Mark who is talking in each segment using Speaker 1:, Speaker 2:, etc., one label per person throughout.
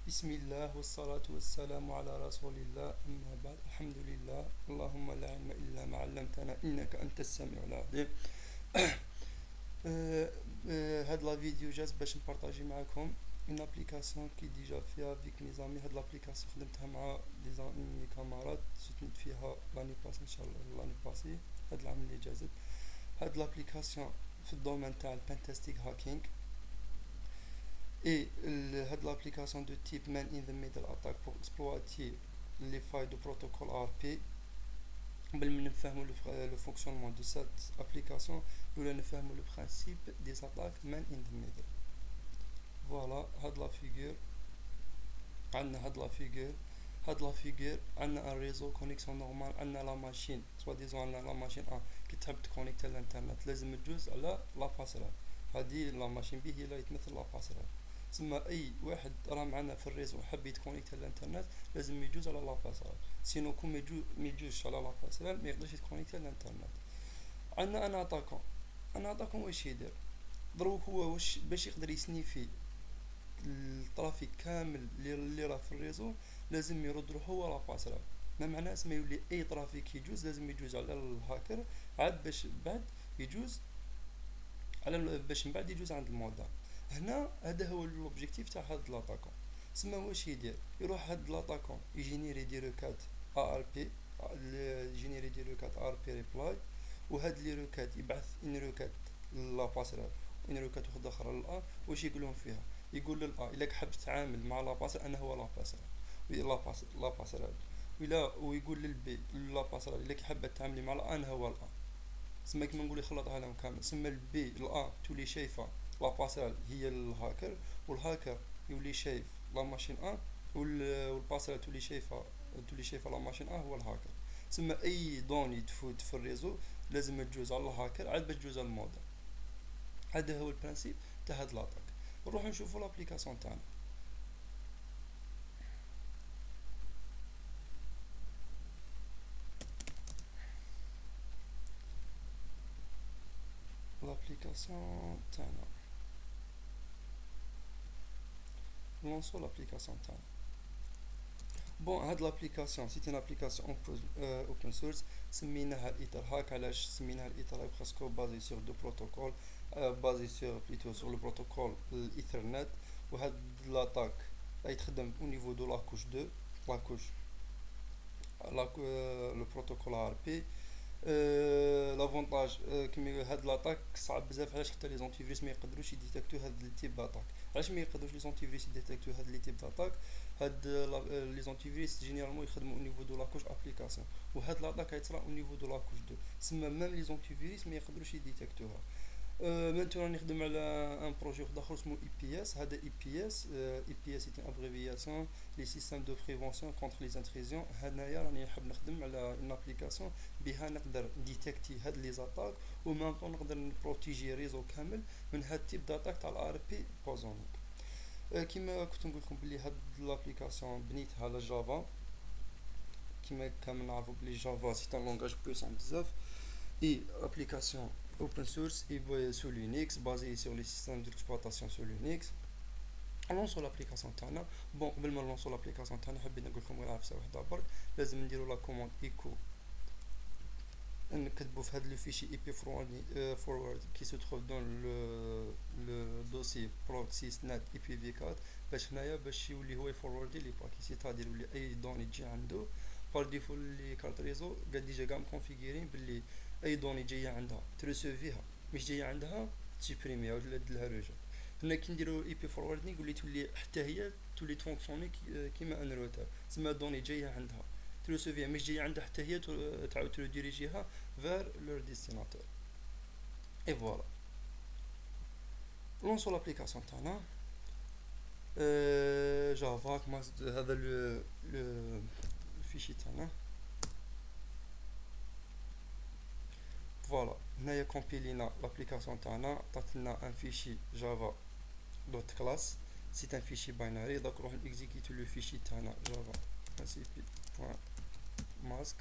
Speaker 1: بسم الله والصلاة والسلام على رسول الله أما بعد الحمد لله اللهم لا علم إلا ما علمتنا إنك أنت السميع العليم. هاد لا فيديو جات باش نبارطاجي معكم اون ابليكاسيون كي ديجا فيها فيك مي زامي. هاد لابليكاسيون خدمتها مع مي كامارات سوتنيت فيها لاني باسي ان شاء الله لاني باسي هاد العام اللي جازت. هاد لابليكاسيون في الدومين تاع البانتستيك هاكينغ et هاد l'application de type man in the middle attack pour exploiter les failles de protocole ARP. قبل ما نفهموا le fonctionnement de cette application ولا نفهموا le principe des attaques man in the middle. Voilà هاد لا فيغور عندنا هاد لا فيغور عندنا ان ريزو كونيكسيون نورمال. عندنا لا ماشين سوا ديزون عندنا لا ماشين كي تحب تكونيكتي للانترنت لازم تجوز على لا باسرال. هادي لا ماشين بي هي لا يتمثل لا باسرال. تسمى اي واحد راه معنا في الريزو حب يتكونيكتي للانترنت لازم يجوز على لا باسرال، سينو كون ما يجوزش على لا باسرال ما يقدرش يتكونيكتي للانترنت. عندنا انا اتاكون واش يدير دروك هو واش باش يقدر يسنيفي الترافيك كامل اللي راه في الريزو لازم يرد روحو ورا باسرال. ما معناه ما يولي اي ترافيك يجوز لازم يجوز على الهاكر عاد باش بعد يجوز على باش من بعد يجوز عند المودام. هنا هذا هو لوبجيكتيف تاع هاد لاطاكون. سما واش يدير يروح هاد لاطاكون يجينيري دي روكات ار بي يجينيري دي روكات ار بي ريبلاي، وهاد لي روكات يبعث ان روكات لا باسرال وان روكات وحده اخرى للأ. واش يقولون فيها؟ يقول للأ الا حاب تتعامل مع لا باسرال انا هو لا باسرال لا باسرال، ولا ويقول للبي لا باسرال الا حابه تتعاملي مع الأ انا هو الأ. سما كيما نقول يخلطها لهم كامل. سما البي الأ تولي شايفه لا باسرال هي الهاكر، والهاكر يولي شايف لا ماشين والباسرال تولي شايفه لا ماشين هو الهاكر. سما اي دوني تفوت في الريزو لازم تجوز على الهاكر عاد باش تجوز على المودم. هذا هو البرانسيب تاع هاد لاطاك. نروح نشوفوا لابليكاسيون تاعنا. لابليكاسيون تاعنا لونسو لابليكاسيون تاعنا. بون هاد لابليكاسيون سيتي ابليكاسيون اوبن سورس سميناها الايثر هاك. علاش سميناها الايثر هاك؟ باسكو بازي سور دو بروتوكول بازي سور بليتو سور لو بروتوكول الايثرنت. وهاد لاطاك راهي تخدم او نيفو دو لاكوش 2 لاكوش لو بروتوكول ار بي. لافونتاج كيما هاد لاطاك صعب بزاف. علاش؟ حتى لي زونتيفيروس ما يقدروش يديتيكتو هاد التيب داتاك. علاش ما يقدروش لي زونتيفيروس يديتيكتو هاد لي تيب داتاك؟ هاد لي زونتيفيروس جينيرالمون يخدموا او نيفو دو لاكوش ابليكاسيون، وهاد لاطاك يتصرا او نيفو دو لاكوش 2. تسمى ميم لي زونتيفيروس ما يقدروش يديتيكتوها. مانتو نخدم على ان بروجي واحد اخر اسمه اي بي اس. هذا اي بي اس اي بي اس سي ابريفياسيون لي سيستيم دو بريفونسيون كونتر لي انتريزيون. هنايا راني نحب نخدم على اون ابليكاسيون بها نقدر ديتيكتي هاد لي زاتاك و ميم طون نقدر نبروتيجي ريزو كامل من هاد تيب داتاك تاع الار بي بوزونيك. كيما كنت نقول لكم بلي هاد لابليكاسيون بنيتها على جافا. كيما كامل نعرفوا بلي جافا سي ان لونغاج بويسون بزاف. Et application open source et sur Linux, basée sur les systèmes d'exploitation sur Linux. نلونسو لابليكاسيون تاعنا. بون قبل ما نلونسو لابليكاسيون تاعنا حبيت نقول لكم غير عفسه وحده برك. لازم نديرو لا كوموند ايكو نكتبو في هذا لو فيشي اي بي فورورد كي سو تروف دون لو دوسي بروكسي نت اي بي في 4 باش هنايا باش يولي هو يفوروردي لي باكي. سيتادير يولي اي دوني تجي عنده بار ديفو لي كارت ريزو قال ديجا كاع مكونفيغيرين باللي اي دوني جايه عندها تريسيفيها مش جايه عندها تيبريميها ولا دير لها رجع. هنا كي نديرو اي بي فورورد يقول لي تولي حتى هي تولي تفونكسيوني كيما ان روتر. تسمى دوني جايه عندها تريسيفيها مش جايه عندها حتى هي تعاود تريديريجيها vers leur destinateur. Et voilà. لونسو لابليكاسيون تاعنا. جافا كما هذا لو الفيشي تاعنا. فوالا هنايا كومبيلينا لابليكاسيون تاعنا عطاتلنا ان فيشي جافا دوت كلاس. سي ان فيشي باينري. دونك نروح نكزيكيتو لو فيشي تاعنا جافا سي بوان ماسك.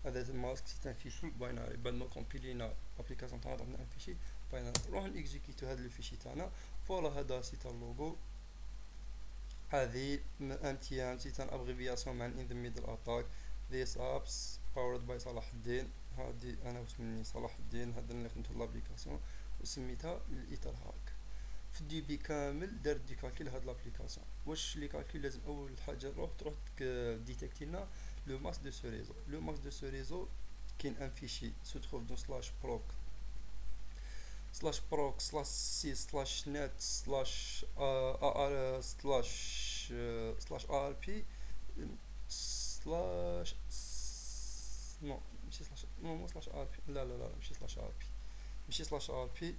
Speaker 1: هذا الماسك سي ان فيشي باينري. بعد ما كومبيلينا لابليكاسيون تاعنا عطاتنا ان فيشي باينري. نروح نكزيكيتو هذا الفيشي تاعنا. فوالا هذا سي تاع اللوغو. هذه MTM c'est un abréviation man in the middle attack. These apps powered by صلاح الدين. هذه انا واسمني صلاح الدين، هذا اللي خدمت لابليكاسيون وسميتها الايثر هاك. في الديبي كامل دارت دي كالكيل هاد لابليكاسيون. واش لي كالكيل لازم اول حاجه تروح ديتيكتي لنا لو ماكس دو سو ريزو. لو ماكس دو سو ريزو كاين ان فيشي سو تروف دون سلاش بروك سلاش بروك سلاش سي سلاش نت سلاش ار سلاش ار بي سلاش نو ماشي سلاش مو سلاش ار بي، لا ماشي سلاش ار بي، ماشي سلاش ار بي.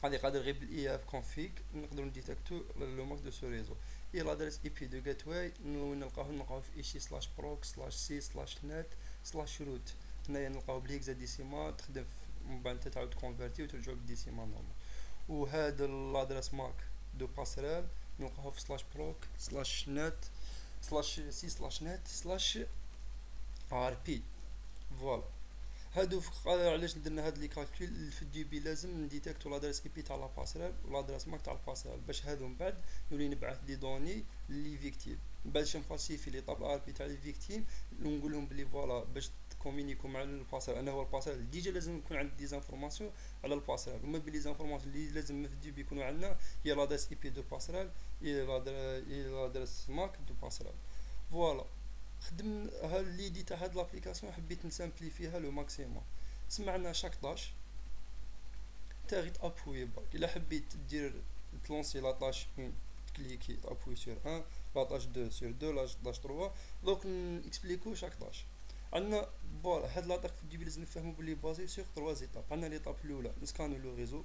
Speaker 1: هذه قادر غير بالاي اف كونفيغ نقدروا نديتكتو لو ماكس دو سو ريزو. هي لادريس اي بي دو جيت واي وين نلقاوه في ايشي سلاش بروك سلاش سي سلاش نت سلاش روت. هنايا نلقاو بليكزا ديسيمال تخدم من بعد تعاود كونفرتي وترجعو بالديسيمال نورمال. وهذا لادريس ماك دو باسريل نلقاوه في سلاش بروك سلاش نت سلاش سي سلاش نت سلاش ار بي. فوالا هادو علاش درنا هاد لي كالكول في الديبي لازم نديتيكتو لادريس اي بي تاع لا باسريل ولادريس ماك تاع الباسريل باش هادو من بعد نولي نبعث دي دوني لي فيكتيم باش نفالسيفي لي طابل ار بي تاع لي فيكتيم ونقول لهم بلي فوالا باش تكومينيكو مع الباسريل انا هو الباسريل ديجا لازم يكون عندي دي زانفورماسيون على الباسريل هما بلي زانفورماسيون اللي لازم في الديبي يكونوا عندنا هي لادريس اي بي دو باسريل هي لادريس ماك دو باسريل. فوالا خدم ليدي تاع هاد لابليكاسيون حبيت نسامبلي فيها لو ماكسيموم. سمعنا شاك طاش تا غي تابوي برك الا حبيت دير تلونسي لا طاش اون كليكي تابوي سور ان لا طاش دو سور دو لا طاش تروا. دوك نكسبليكو شاك طاش. عندنا فوالا هاد لاطاك في الديبي لازم نفهمو بلي بازي سور تروا زيتاب. عندنا ليطاب الاولى نسكانو لو ريزو،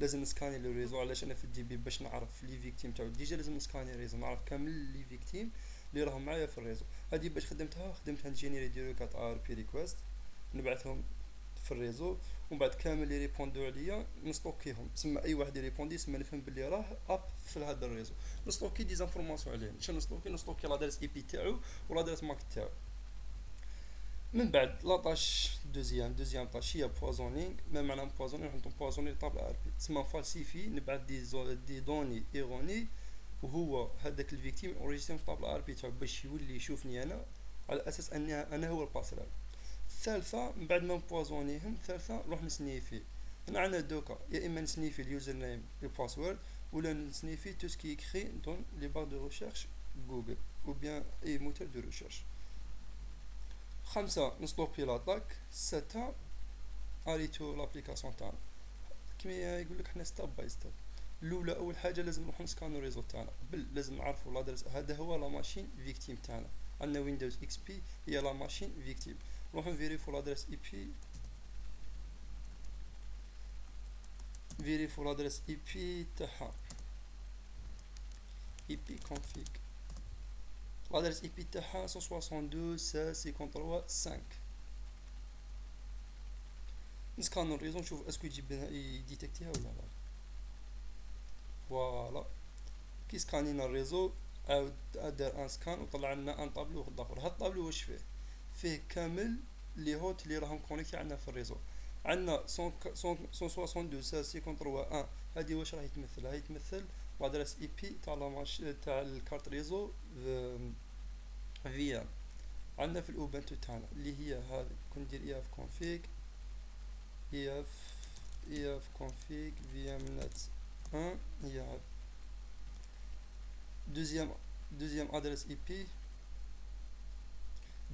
Speaker 1: لازم نسكاني لو ريزو علاش انا في الديبي باش نعرف لي فيكتيم تاعو ديجا لازم نسكاني ريزو نعرف كامل لي فيكتيم اللي راهم معايا في الريزو. هادي باش خدمتها نجينيري دي روكات ار بي ريكويست نبعثهم في الريزو ومن بعد كامل اللي ريبوندو عليا نستوكيهم تسمى اي واحد يريبوندي تسمى نفهم بلي راه اب في هذا الريزو. نستوكي دي زانفورماسيون عليه شنو نستوكي لادريس اي بي تاعو ولادريس ماك تاعو. من بعد لاطاش دوزيام طاش هي بوازونينغ. ما معنى بوازونينغ؟ نحطو بوازوني طابل ار بي تسمى فالسيفي نبعث دي دوني ايروني وهو هذاك الفيكتيم اوريجينال في طابل ار بي تاعو باش يولي يشوفني انا على اساس اني انا هو الباسرال. الثالثة من بعد ما نبوازونيهم الثالثة نروح نسنيفي. هنا عندنا دوكا يا اما نسنيفي اليوزر نيم الباسورد ولا نسنيفي تو سكي يكري دون لي بار دو ريشيرش جوجل او بيان اي موتور دو ريشيرش. خمسة نستوبي لاطاك. ستة اريتو لابليكاسيون تاعنا كيما يقول لك حنا ستاب باي ستاب. الاولى اول حاجه لازم نروح نسكانو الريزو تاعنا قبل لازم نعرفوا لادريس هذا هو لا ماشين فيكتيم تاعنا. عندنا ويندوز اكس بي هي لا ماشين فيكتيم نروحو نفيريفو لادريس اي بي فيريفو لادريس اي بي تاعها اي بي كونفيغ لادريس اي بي تاعها 162.168.53.5. نسكانو الريزو نشوف اسكو يديتكتيها ولا لا. فوالا كي سكانينا الريزو عاود دار ان سكان وطلع لنا ان طابلو واحد اخر. هاد الطابلو واش فيه كامل لي هوت اللي راهم كونيكتي عندنا في الريزو. عندنا 162.168.53.1 هادي واش راهي تمثل؟ راهي تمثل لادريس اي بي تاع تاع الكارت ريزو في ام عندنا في الاوبنتو تاعنا اللي هي هذه. كون ندير اي اف كونفيغ اي اف كونفيغ في ام نت 1 هي هذه. دوزيام ادريس اي بي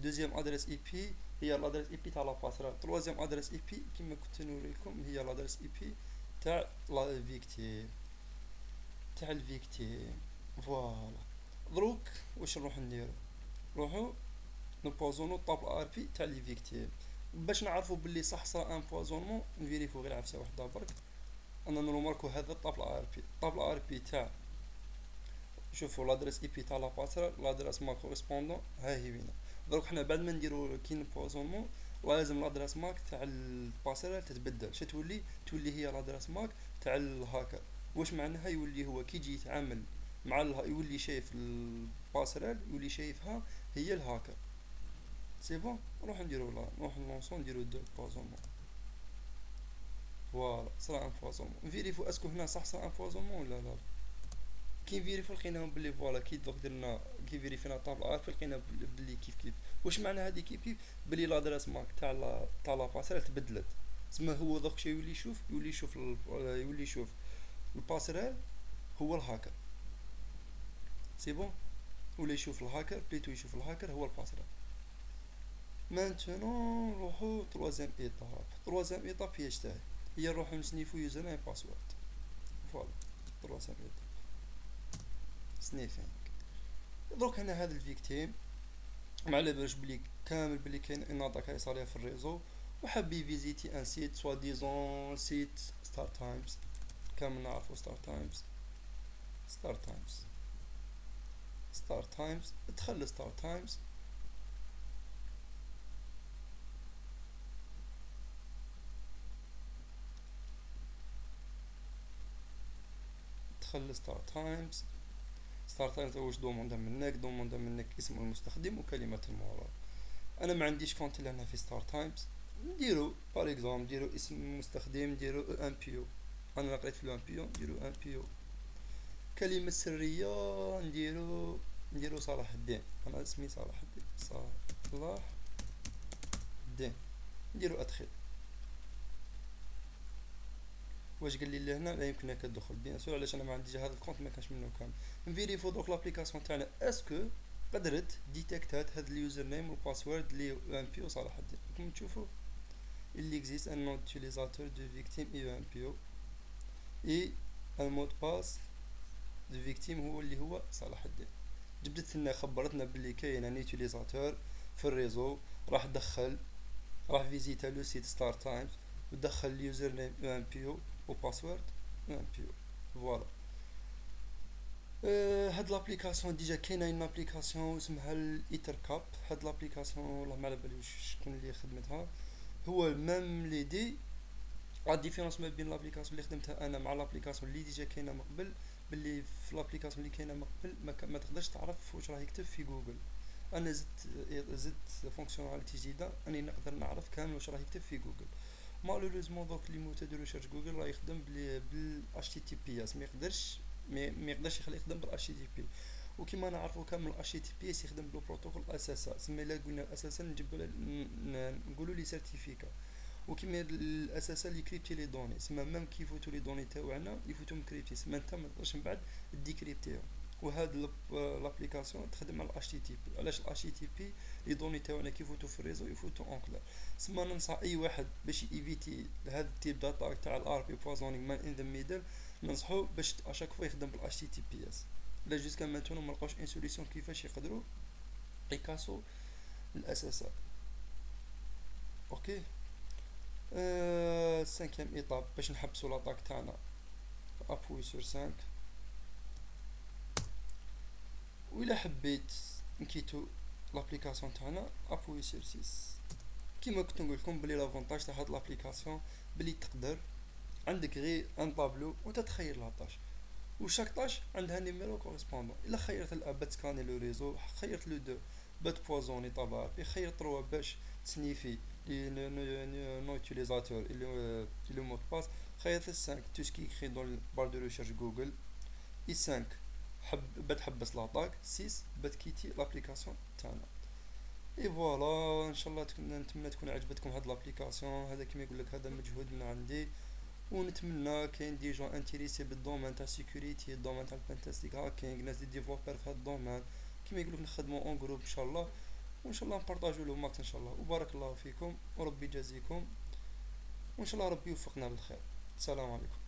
Speaker 1: دوزيام ادريس اي بي هي لادريس اي بي تاع لا باسرال. تروازيام ادريس اي بي كيما كنت نوريكم هي لادريس اي بي تاع لا فيكتيم تاع الفيكتيم. فوالا دروك واش نروح نديرو؟ نروحو نبوزونو طابل ار بي تاع لي فيكتيم باش نعرفو بلي صح ان بوازونمون نفيريفو غير عفسه وحده برك. انا نروماركو هذا الطابل ار بي طابل ار بي تاع شوفوا لادريس اي بي تاع لا باسرال لادريس ماك كوريسبوندون ها هي وينا. دروك حنا بعد ما نديرو كي نبوزونمون لازم لادريس ماك تاع الباسرال تتبدل. تولي هي لادريس ماك تاع الهاكر. واش معناها؟ يولي هو كي يجي يتعامل مع يولي شايف الباسرال يولي شايفها هي الهاكر. سي بون نروح نديرو نروح نلونسو نديرو دو بوزونمون. فوالا صرا ان بوزونمون نفيريفو اسكو هنا صح صرا ان بوزونمون ولا لا. كي فيريفو لقيناهم بلي فوالا كي دوك درنا كي فيريفينا طابل ار بي لقينا بلي كيف كيف. واش معنى هادي كيف كيف؟ بلي لادريس ماك تاع لا باسريل تبدلت. تسمى هو دوك شي يولي يشوف الباسريل هو الهاكر. سي بون. ولا يشوف الهاكر بليتو يشوف الهاكر هو الباسريل. مانتونون نروحو تروازيام ايطاب. تروازيام ايطاب هي شتاهي؟ هي نروحو نسنيفو يوزر نيم باسورد. فوالا تروازيام ايطاب سنيفين. دروك هنا هاد الفيكتيم ما على بالش بلي كامل بلي كاين ان اتاك صاريه في الريزو، وحاب يفيزيتي ان سيت سوا ديزون سيت ستار تايمز. كامل نعرفو ستار تايمز. ستار تايمز ستار تايمز دخل ستار تايمز. دخل ستار تايمز. ستار تايمز واش دوموندا منك اسم المستخدم وكلمة المرور. انا ما عنديش كونت لهنا في ستار تايمز. نديرو بار اكزومبل نديرو اسم المستخدم نديرو ان بيو. انا لقيت في الان بيو نديرو ان بيو. كلمة سرية نديرو صلاح الدين. انا اسمي صلاح الدين. صلاح الدين. نديرو ادخل. واش قال لي لهنا لا يمكنك الدخول بيان سور علاش انا ما عنديش هذا الكونت ما كانش منه كامل. نفيريفو دوك لابليكاسيون تاعنا اسكو قدرت ديتيكتات هاد اليوزر نيم والباسورد لي ان بي او صلاح الدين. راكم تشوفوا il existe un nom d'utilisateur de victime et un PO et un mot de passe de victime هو اللي هو صلاح الدين. جبدت لنا خبرتنا باللي كاين ان يوتيليزاتور في الريزو راح فيزيتا لو سيت ستار تايمز ودخل اليوزر نيم ان بي او وباسورد ان بي او. فوالا. هاد لابليكاسيون ديجا كاينه ان ابليكاسيون اسمها الايتر كاب. هاد لابليكاسيون والله ما على بالي شكون اللي خدمتها. هو ميم لي دي لا ديفيرونس ما بين لابليكاسيون اللي خدمتها انا مع لابليكاسيون اللي ديجا كاينه من قبل باللي في لابليكاسيون اللي كاينه من قبل ما تقدرش تعرف واش راه يكتب في جوجل. انا زدت فونكسيوناليتي جديده اني نقدر نعرف كامل واش راه يكتب في جوجل. مالوريزمون دوك لي موتور دو ريشيرش جوجل راه يخدم بال اتش تي بي اس. ما يقدرش يخليه يخدم بال اتش تي بي. وكما نعرفوا كامل اتش تي بي اس يخدم بلو بروتوكول اس اس اس. سما الا قلنا اساسا نجيبوا نقولوا لي سيرتيفيكا. وكما الاساس اللي كريبتي لي دوني سما ميم كي يفوتوا لي دوني تاعنا يفوتوا مكريبتي سما انت ما تقدرش من بعد ديكريبتيهم. وهاد لابليكاسيون تخدم على الاتش تي تي بي. علاش الاتش تي تي بي؟ لي دوني تاعنا كي يفوتوا في الريزو يفوتوا اون كلير. سما ننصح اي واحد باش ايفيتي هاد التيب داتا تاع الار بي بوزونينغ مان ان ذا ميدل ننصحو باش اشاك فوا يخدم بالاتش تي تي بي اس. لا جوسكا مانتونو ما لقاوش ان سوليسيون كيفاش يقدروا يكاسو الاساسات. اوكي. سانكيام ايطاب باش نحبسو لاطاك تاعنا ابوي سور 5. وإلا حبيت نكيتو لابليكاسيون تاعنا ابوي سور 6. كيما كنت نقول لكم بلي لافونتاج تاع هاد لابليكاسيون بلي تقدر عندك غير ان طابلو وتتخيل لا طاش وشاك طاش عندها نيميرو كورسبوندون. الا خيرت الاب بتسكاني لو ريزو خيرت لو دو بتبوزوني طابع خير 3 باش تسنيفي لي نو يوتيليزاتور اللي لو مود باس. خيرت 5 تو سكي كري دون بار دو ريشيرش جوجل. اي 5 بتحبس لاطاك. 6 بتكيتي لابليكاسيون تاعنا. اي فوالا ان شاء الله نتمنى تكون عجبتكم هاد لابليكاسيون. هذا كيما يقول لك هذا مجهود من عندي ونتمنى كاين دي جون انتريسي بالدومين تاع سيكوريتي الدومين تاع البانتاستيك هاكينغ ناس دي ديفلوبر في هاد الدومين كيما يقولك نخدمو اون جروب ان شاء الله وان شاء الله نبارطاجو لو ماكس ان شاء الله. وبارك الله فيكم وربي يجازيكم وان شاء الله ربي يوفقنا للخير. السلام عليكم.